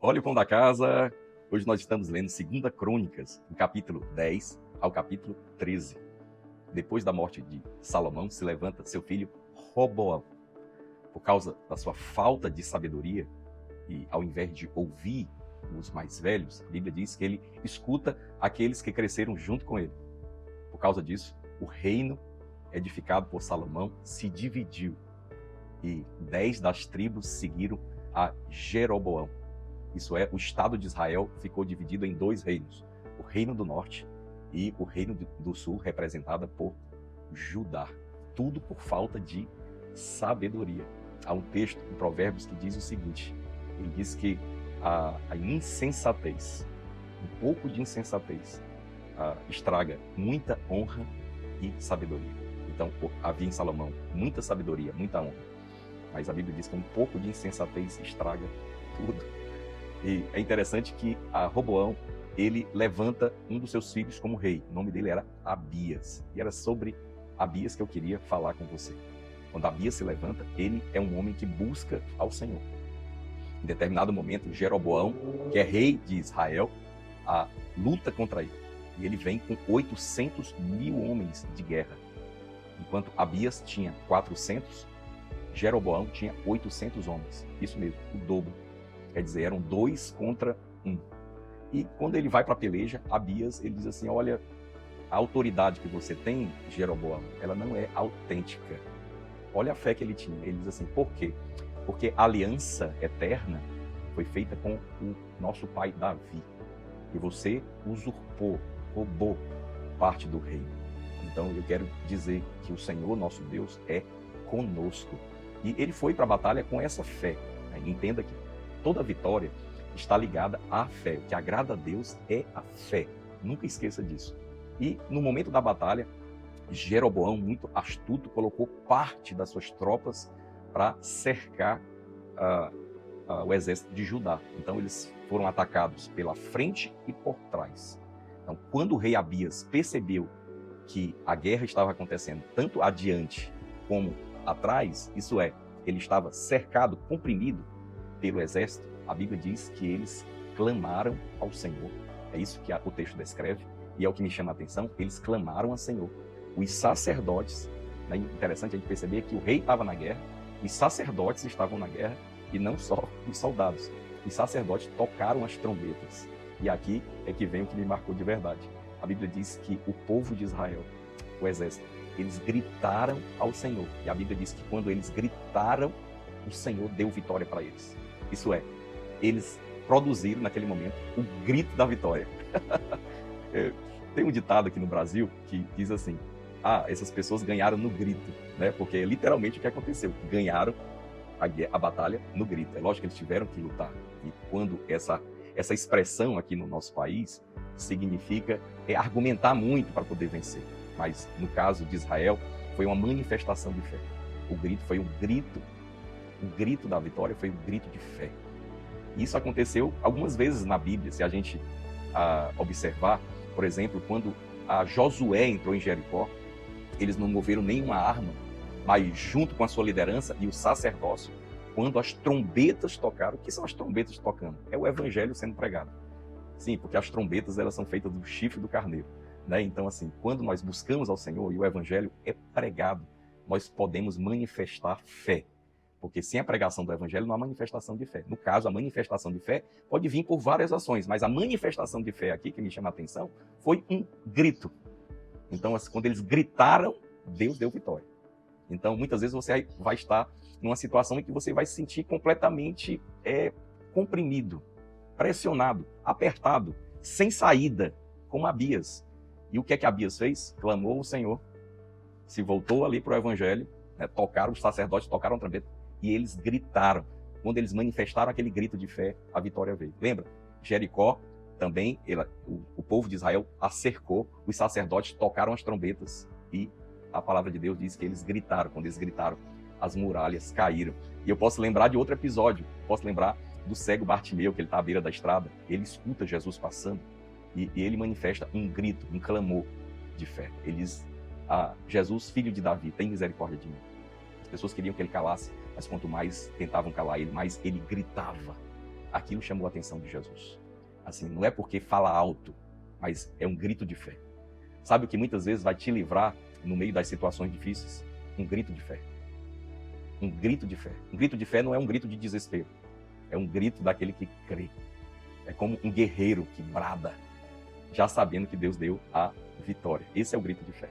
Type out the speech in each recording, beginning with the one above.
Olha o pão da casa. Hoje nós estamos lendo 2 Crônicas, do capítulo 10 ao capítulo 13. Depois da morte de Salomão, se levanta seu filho Roboão. Por causa da sua falta de sabedoria, e ao invés de ouvir os mais velhos, a Bíblia diz que ele escuta aqueles que cresceram junto com ele. Por causa disso, o reino edificado por Salomão se dividiu. E 10 das tribos seguiram a Jeroboão. Isso é, o Estado de Israel ficou dividido em 2 reinos. O reino do norte e o reino do sul, representada por Judá. Tudo por falta de sabedoria. Há um texto em Provérbios que diz o seguinte. Ele diz que a insensatez, um pouco de insensatez, estraga muita honra e sabedoria. Então, havia em Salomão muita sabedoria, muita honra. Mas a Bíblia diz que um pouco de insensatez estraga tudo. E é interessante que Roboão, ele levanta um dos seus filhos como rei. O nome dele era Abias. E era sobre Abias que eu queria falar com você. Quando Abias se levanta, ele é um homem que busca ao Senhor. Em determinado momento, Jeroboão, que é rei de Israel, luta contra ele. E ele vem com 800 mil homens de guerra. Enquanto Abias tinha 400, Jeroboão tinha 800 homens. Isso mesmo, o dobro. Quer dizer, eram 2 contra 1. E quando ele vai para a peleja, Abias, ele diz assim, olha, a autoridade que você tem, Jeroboão, ela não é autêntica. Olha a fé que ele tinha. Ele diz assim, por quê? Porque a aliança eterna foi feita com o nosso pai Davi. E você usurpou, roubou parte do reino. Então eu quero dizer que o Senhor, nosso Deus, é conosco. E ele foi para a batalha com essa fé. Entenda que toda vitória está ligada à fé. O que agrada a Deus é a fé. Nunca esqueça disso. E no momento da batalha, Jeroboão, muito astuto, colocou parte das suas tropas para cercar o exército de Judá. Então eles foram atacados pela frente e por trás. Então, quando o rei Abias percebeu que a guerra estava acontecendo tanto adiante como atrás, isso é, ele estava cercado, comprimido pelo exército, a Bíblia diz que eles clamaram ao Senhor. É isso que o texto descreve, e é o que me chama a atenção, eles clamaram ao Senhor. Os sacerdotes, é interessante a gente perceber que o rei estava na guerra, os sacerdotes estavam na guerra, e não só os soldados. Os sacerdotes tocaram as trombetas. E aqui é que vem o que me marcou de verdade. A Bíblia diz que o povo de Israel, o exército, eles gritaram ao Senhor. E a Bíblia diz que quando eles gritaram, o Senhor deu vitória para eles. Isso é, eles produziram naquele momento o grito da vitória. Tem um ditado aqui no Brasil que diz assim, essas pessoas ganharam no grito, né? Porque é literalmente o que aconteceu, ganharam a batalha no grito. É lógico que eles tiveram que lutar. E quando essa expressão aqui no nosso país significa argumentar muito para poder vencer. Mas no caso de Israel, foi uma manifestação de fé. O grito foi um grito. O grito da vitória foi um grito de fé. Isso aconteceu algumas vezes na Bíblia, se a gente observar. Por exemplo, quando Josué entrou em Jericó, eles não moveram nenhuma arma, mas junto com a sua liderança e o sacerdócio, quando as trombetas tocaram, o que são as trombetas tocando? É o evangelho sendo pregado. Sim, porque as trombetas elas são feitas do chifre do carneiro. Né? Então, assim, quando nós buscamos ao Senhor e o evangelho é pregado, nós podemos manifestar fé. Porque sem a pregação do evangelho não há manifestação de fé. No caso, a manifestação de fé pode vir por várias ações, mas a manifestação de fé aqui, que me chama a atenção, foi um grito. Então, assim, quando eles gritaram, Deus deu vitória. Então, muitas vezes você vai estar numa situação em que você vai se sentir completamente comprimido, pressionado, apertado, sem saída, como Abias. E o que é que Abias fez? Clamou ao Senhor, se voltou ali para o evangelho, né, os sacerdotes tocaram a trombeta e eles gritaram. Quando eles manifestaram aquele grito de fé, a vitória veio. Lembra? Jericó também, o povo de Israel a cercou, os sacerdotes tocaram as trombetas e a palavra de Deus diz que eles gritaram. Quando eles gritaram, as muralhas caíram. E eu posso lembrar de outro episódio, posso lembrar do cego Bartimeu, que ele está à beira da estrada, ele escuta Jesus passando e ele manifesta um grito, um clamor de fé. Ele diz, Jesus, filho de Davi, tem misericórdia de mim. As pessoas queriam que ele calasse, mas quanto mais tentavam calar ele, mais ele gritava. aquilo chamou a atenção de Jesus. Assim, não é porque fala alto, mas é um grito de fé. Sabe o que muitas vezes vai te livrar no meio das situações difíceis? Um grito de fé. Um grito de fé. Um grito de fé não é um grito de desespero. É um grito daquele que crê. É como um guerreiro que brada, já sabendo que Deus deu a vitória. Esse é o grito de fé.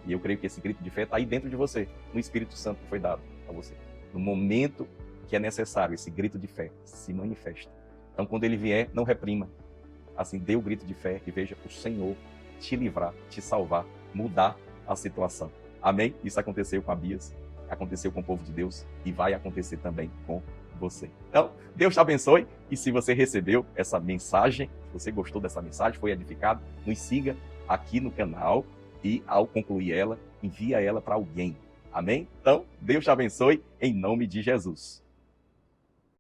E eu creio que esse grito de fé está aí dentro de você, no Espírito Santo que foi dado a você. No momento que é necessário, esse grito de fé se manifesta. Então, quando ele vier, não reprima. Assim, dê o grito de fé e veja o Senhor te livrar, te salvar, mudar a situação. Amém? Isso aconteceu com Abias, aconteceu com o povo de Deus e vai acontecer também com você. Então, Deus te abençoe. E se você recebeu essa mensagem, se você gostou dessa mensagem, foi edificado, nos siga aqui no canal e, ao concluir ela, envia ela para alguém. Amém? Então, Deus te abençoe em nome de Jesus.